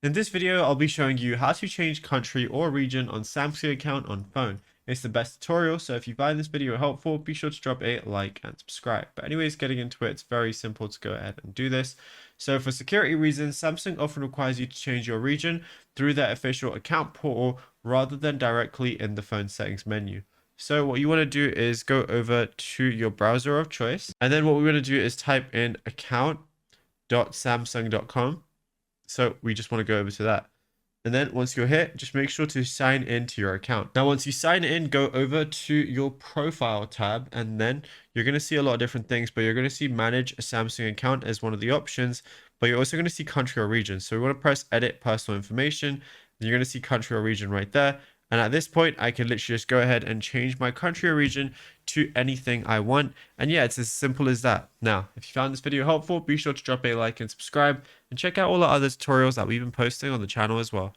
In this video, I'll be showing you how to change country or region on Samsung account on phone. It's the best tutorial, so if you find this video helpful, be sure to drop a like and subscribe. But anyways, getting into it, it's very simple to go ahead and do this. So for security reasons, Samsung often requires you to change your region through their official account portal rather than directly in the phone settings menu. So what you want to do is go over to your browser of choice. And then what we want to do is type in account.samsung.com. So we just want to go over to that. And then once you're here, just make sure to sign into your account. Now, once you sign in, go over to your profile tab, and then you're going to see a lot of different things, but you're going to see manage a Samsung account as one of the options, but you're also going to see country or region. So we want to press edit personal information. Then you're going to see country or region right there. And at this point, I can literally just go ahead and change my country or region to anything I want. And yeah, it's as simple as that. Now, if you found this video helpful, be sure to drop a like and subscribe, and check out all the other tutorials that we've been posting on the channel as well.